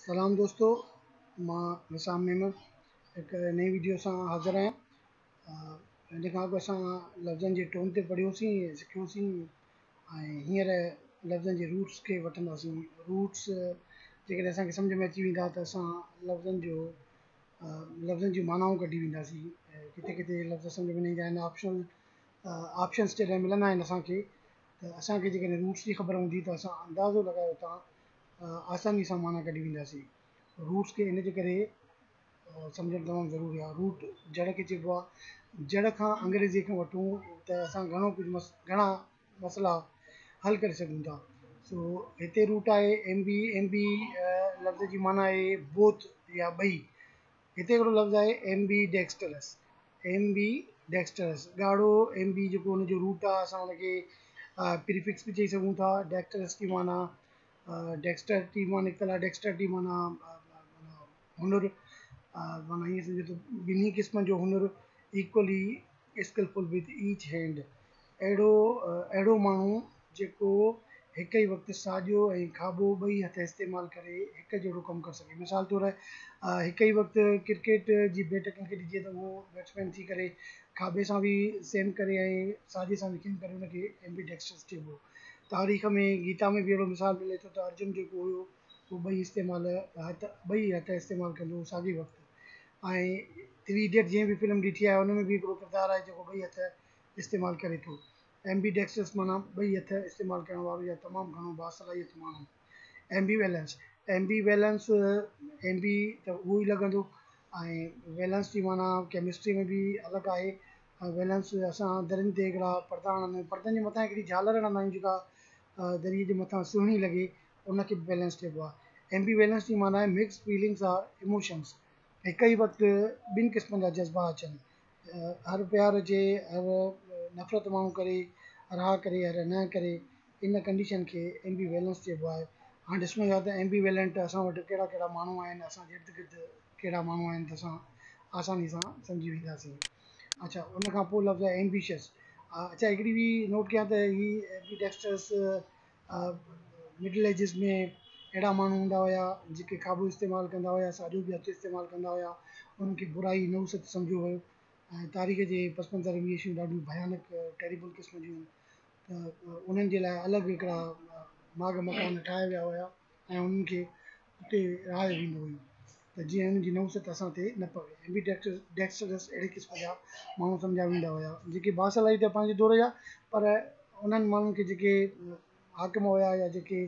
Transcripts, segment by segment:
सलाम दोस्तों, मां निसाम मेमन एक नई वीडियो से हाज़िर आहियां। इन खां अॻु असां लफ़्ज़नि जे टोन ते पढ़ियोसीं, सिखियोसीं ऐं हींअर लफ़्ज़नि जे रूट्स खे वठंदासीं। रूट्स जेकॾहिं असांखे सम्झ में अची वेंदा त असां लफ़्ज़नि जूं मानाऊं कढी वेंदासीं। किथे किथे लफ़्ज़ सम्झ में न ईंदा आहिनि, ऑप्शन्स जॾहिं मिलंदा आहिनि असांखे त असांखे जेकॾहिं रूट्स जी ख़बर हूंदी त असां अंदाज़ो लॻाए उतां आसानी सां माना कढी वेंदासीं। रूट्स खे इन जे करे सम्झणु तमामु ज़रूरी आहे। रूट जड़ खे चइबो आहे। जड़ खां अंग्रेज़ी खां वठूं त असां घणा मसइला हल करे सघूं था। सो हिते रूट आहे एम बी लफ़्ज़ जी माना आहे बोथ या ॿई। हिते हिकिड़ो लफ़्ज़ आहे एम बी डेक्सटरस ॻाढ़ो एम बी जेको हुनजो रूट आहे, असां हुनखे प्रीफिक्स बि चई सघूं था। डेक्सटरस की माना डेक्स्टरिटी माना डेक्स्टरिटी माना हुनुर, माना ईअं सम्झो त ॿिन्ही क़िस्मनि जो हुनुर, equally skilful with each hand. अहिड़ो माण्हू जेको हिक ई वक़्तु साॼो ऐं खाॿो ॿई हथ इस्तेमालु करे हिकु जहिड़ो कमु करे सघे। मिसाल तौरु हिक ई वक़्तु क्रिकेट जी बैट कंहिंखे ॾिजे त उहो बैट्समैन थी करे खाॿे सां बि सेम करे ऐं साॼे सां बि करे हुनखे एम्बीडेक्स्टरस चइबो। तारीख़ में गीता में बि अहिड़ो मिसाल मिले थो त अर्जुन जेको हुयो उहो ॿई हथ इस्तेमालु कंदो हो साॻे वक़्तु। ऐं थ्री इडियट जीअं बि फिल्म ॾिठी आहे उन में बि हिकिड़ो किरदारु आहे जेको ॿई हथ इस्तेमालु करे थो। एम्बीडेक्स्टरस माना ॿई हथ इस्तेमालु करण वारो या तमामु घणो बासलाहियत माण्हू। एम्बी त उहो ई लॻंदो, ऐं बैलेंस जी माना केमिस्ट्री में बि अलॻि आहे। बैलेंस असां दरियुनि ते हिकिड़ा पर्दा हणंदा आहियूं, पर्दनि जे मथां हिकिड़ी झालर हणंदा आहियूं जेका दरीअ जे मथां सुहिणी लॻे, उनखे बैलेंस चइबो आहे। एम्बी बैलेंस जी माना आहे मिक्स फीलिंग्स आर इमोशंस। हिक ई वक़्तु ॿिनि क़िस्मनि जा जज़्बा अचनि, हर प्यारु हुजे, हर नफ़रत माण्हू करे, हर हा करे, हर न करे, इन कंडीशन खे एम्बी बैलेंस चइबो आहे। हाणे ॾिसणो आहे त एम्बी वैलेंट असां वटि कहिड़ा कहिड़ा माण्हू आहिनि, असांजे इर्द गिर्द कहिड़ा माण्हू आहिनि त असां आसानी सां सम्झी वेंदासीं। अच्छा, उन खां पोइ लफ़्ज़ आहे एम्बिशियस। अच्छा, हिकिड़ी बि नोट कयां त ही एम्बीडेक्स्टरस मिडिल एजिस में अहिड़ा माण्हू हूंदा हुया जेके खाॿो इस्तेमालु कंदा हुया, साॼो बि हथु इस्तेमालु कंदा हुया। उन्हनि खे बुराई नहुसत सम्झियो वियो ऐं तारीख़ जे पस मंज़र में इहे शयूं ॾाढियूं भयानक टेरिबल क़िस्म जूं। त उन्हनि जे लाइ अलॻि हिकिड़ा माॻ मकान ठाहिया विया हुया ऐं उन्हनि खे उते रहायो वेंदो हुयो त जीअं हुननि जी नहुसत असां ते न पवे। एम्बीडेक्स्टरस अहिड़े क़िस्म जा माण्हू सम्झा वेंदा हुया जेके बासलाहित पंहिंजे दौर जा, पर उन्हनि माण्हुनि खे जेके हाकिम हुया या जेके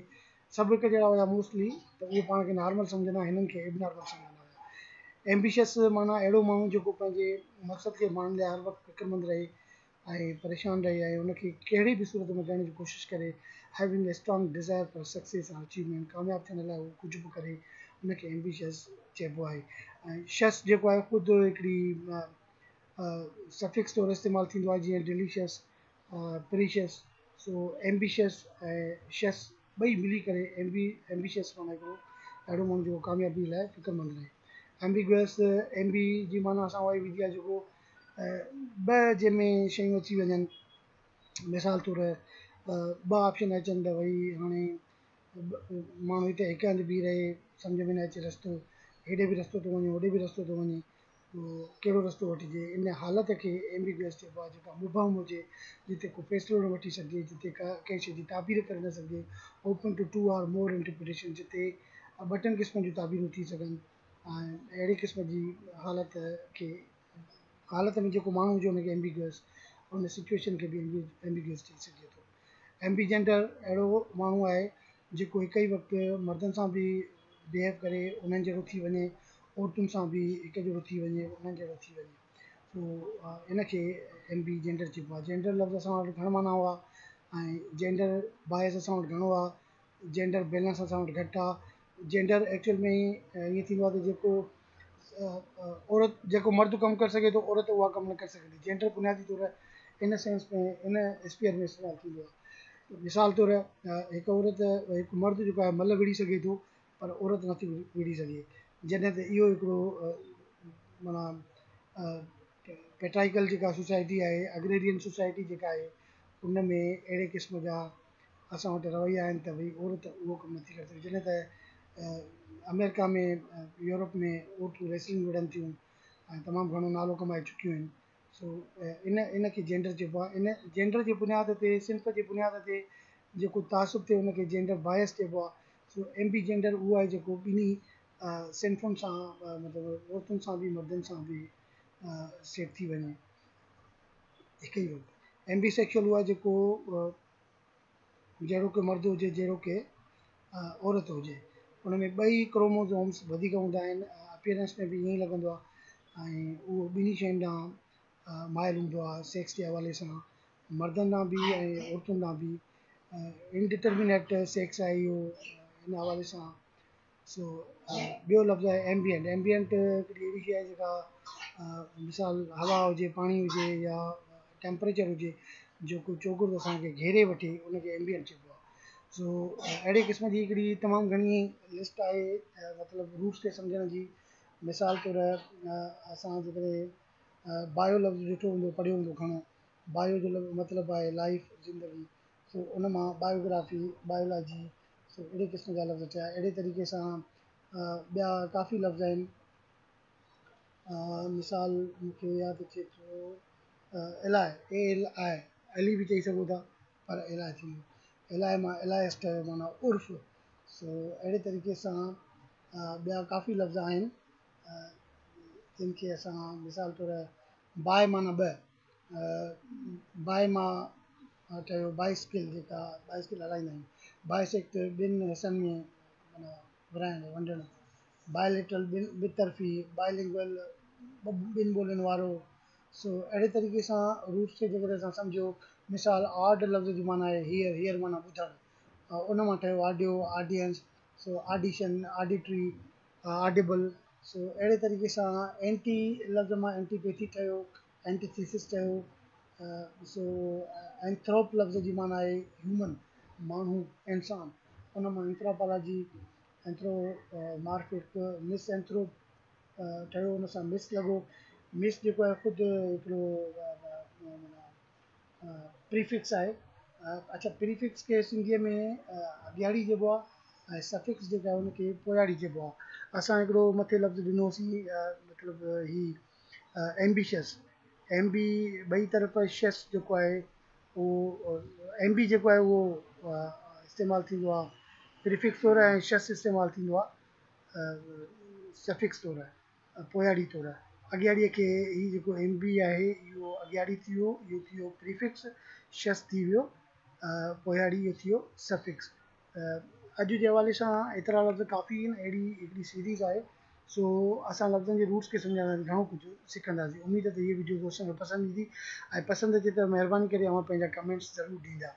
सभु हिकु जहिड़ा हुया मोस्टली, त उहे पाण खे नॉर्मल सम्झंदा, हिननि खे एबनॉर्मल सम्झंदा हुया। एम्बिशियस माना अहिड़ो माण्हू जेको पंहिंजे मक़सद खे माण्हुनि लाइ हर वक़्तु फ़िक्रमंद रहे ऐं परेशान रहे ऐं उनखे कहिड़ी बि सूरत में करण जी कोशिशि करे। Having a strong desire for success and achievement, कामयाबु थियण लाइ उहो कुझु बि करे, उनखे एम्बिशियस चइबो आहे। ऐं शस जेको आहे ख़ुदि हिकिड़ी सफिक्स तौरु इस्तेमालु थींदो आहे, जीअं डिलीशियस, प्रीशियस। सो एम्बिशियस ऐं शस ॿई मिली करे एम्बिशियस माना हिकिड़ो अहिड़ो माण्हू जेको कामयाबी लाइ फ़िक्रमंद रहे। एम्बिगुअस एम्बी जी माना असां उहा ई विधी आहे जेको ॿ जंहिंमें शयूं अची वञनि। मिसाल तौरु ॿ ऑप्शन अचनि त भई हाणे माण्हू हिते हिकु हंधि बीह रहे, सम्झ में न अचे रस्तो, हेॾे बि रस्तो थो वञे, होॾे बि रस्तो थो वञे, कहिड़ो रस्तो वठिजे। इन हालत खे एम्बिगुअस चइबो आहे, जेका मुबहम हुजे, जिते को फ़ैसिलो न वठी सघिजे, जिते कंहिं शइ जी ताबीर करे न सघिजे। Open to two or more interpretation, जिते ॿ क़िस्म जूं ताबीरूं थी सघनि। ऐं अहिड़े क़िस्म जी हालत में जेको माण्हू हुजे हुनखे एम्बिगुअस, उन सिचुएशन खे बि एम्बिगुअस चई सघिजे थो। एम्बीजेंडर अहिड़ो माण्हू आहे जेको हिक ई वक़्तु मर्दनि सां बि बिहेव करे उन्हनि जहिड़ो थी वञे, औरतुनि सां बि हिकु जहिड़ो थी वञे, उन्हनि जहिड़ो थी वञे। सो इनखे एम्बीजेंडर चइबो आहे। जेंडर लफ़्ज़ असां वटि घणा माना हुआ ऐं जेंडर बायस असां वटि घणो आहे, जेंडर बैलेंस असां वटि घटि आहे। जेंडर एक्चुअल में ईअं थींदो आहे त जेको मर्द कमु करे सघे थो, औरत उहा कमु न करे सघंदी। जेंडर बुनियादी तौरु इन सेंस में, इन स्पीयर में इस्तेमालु थींदो आहे। मिसाल तौरु हिकु हिकु मर्द जेको आहे मल विढ़ी सघे थो, पर औरत नथी विढ़ी सघे। जॾहिं त इहो हिकिड़ो माना पेट्राइकल जेका सोसाइटी आहे, अग्रेरियन सोसाइटी जेका आहे, उन में अहिड़े क़िस्म जा असां वटि रवैया आहिनि त भई औरत उहो कमु नथी करे सघे। जॾहिं त अमेरिका में यूरोप में औरतूं रेसलिंग विढ़नि थियूं ऐं तमामु घणो नालो कमाए चुकियूं आहिनि। सो इन खे जेंडर चइबो आहे। इन जेंडर जे बुनियाद ते सिंफ जे बुनियाद ते जेको तासुब थिए उनखे जेंडर बायस चइबो आहे। सो एम्बी जेंडर उहो आहे जेको ॿिन्ही सिंफुनि सां मतिलबु औरतुनि सां बि मर्दनि सां बि सेट थी वञे हिकु ई वक़्तु। एम्बी सेक्शुअल उहो आहे जेको जहिड़ो की मर्द हुजे जहिड़ो की औरत हुजे, उन में ॿई क्रोमोज़ोम्स वधीक हूंदा आहिनि, अपीयरेंस में बि ईअं ई लॻंदो आहे ऐं उहो ॿिन्ही शयुनि ॾांहुं माइल हूंदो आहे सेक्स जे हवाले सां, मर्दनि ॾांहुं बि ऐं औरतुनि ॾांहुं बि। इनडिटर्मिनेट सेक्स आहे इहो हिन हवाले सां। सो ॿियो लफ़्ज़ु आहे एम्बियंट। एम्बियंट हिकिड़ी अहिड़ी शइ आहे जेका मिसाल हवा हुजे, पाणी हुजे या टेम्परेचर हुजे जेको चोगुर असांखे घेरे वठे उनखे एम्बियंट चइबो आहे। सो अहिड़े क़िस्म जी हिकिड़ी तमामु घणी लिस्ट आहे मतिलबु रूट्स खे सम्झण जी। मिसाल तौरु असां जेकॾहिं बायो लफ़्ज़ु ॾिठो हूंदो, पढ़ियो हूंदो घणो, बायो जो मतिलबु आहे लाइफ, ज़िंदगी। सो उन मां बायोग्राफी, बायोलॉजी, सो अहिड़े क़िस्म जा लफ़्ज़ थिया। अहिड़े तरीक़े सां ॿिया काफ़ी लफ़्ज़ आहिनि। मिसाल मूंखे यादि अचे थो एलाए, ALI, एली बि चई सघो था पर एलाए थींदो। एलाए मां एलाइस्ट माना उर्फ़। सो अहिड़े तरीक़े सां ॿिया काफ़ी लफ़्ज़ आहिनि जिन खे असां मिसाल तौरु बाए माना ॿ, बाए मां चयो बाइस्किल, जेका बाइस्किल हलाईंदा आहियूं, बाइसेक्ट ॿिनि हिसनि में माना विराइणु वंडणु, बायोलेटरल ॿितरफ़ी, बायलिंगुअल ॿिनि ॿोलियुनि वारो। सो अहिड़े तरीक़े सां रूट्स खे जेकॾहिं असां सम्झो, मिसाल ऑड लफ़्ज़ जी माना आहे हीयर, हीयर माना ॿुधणु, उन मां ठहियो ऑडियो, ऑडियंस, सो ऑडिशन, ऑडिटरी, ऑडिबल। सो अहिड़े तरीक़े सां एंटी लफ़्ज़ मां एंटीपैथी ठहियो, एंटीथीसिस ठहियो। सो एंथ्रोप लफ़्ज़ जी माना आहे ह्यूमन, माण्हू, इंसान, उन मां एंथ्रोपोलॉजी, एंथ्रोमार्फिक, मिस एंथ्रोप ठहियो, उन सां मिस लॻो। मिस जेको आहे ख़ुदि हिकिड़ो प्रीफिक्स आहे। अच्छा, प्रीफिक्स खे सिंधीअ में अॻियाड़ी चइबो आहे ऐं सफिक्स जेका आहे उनखे पोयाड़ी चइबो आहे। असां हिकिड़ो मथे लफ़्ज़ु ॾिनोसीं मतिलबु एम्बिशियस, एम्बी ॿई तरफ़ शस जेको आहे उहो एम्बी जेको आहे उहो इस्तेमालु थींदो आहे प्रीफिक्स तौरु ऐं शस इस्तेमालु थींदो आहे सफिक्स तौरु, पोयाड़ी तौरु। अॻियाड़ीअ खे हीउ जेको एम्बी आहे इहो अॻियाड़ी थी वियो, इहो थी वियो प्रीफिक्स, शस थी वियो पोयाड़ी, इहो थी वियो सफिक्स। अॼु जे हवाले सां एतिरा लफ़्ज़ काफ़ी आहिनि, अहिड़ी हिकिड़ी सीरीज़ आहे। सो असां लफ़्ज़नि जे रूट्स खे सम्झण घणो कुझु सिखंदासीं। उमेदु आहे त इहे वीडियो दोस्तनि खे पसंदि ईंदी, ऐं पसंदि अचे त महिरबानी करे अव्हां पंहिंजा कमेंट्स ज़रूरु ॾींदा।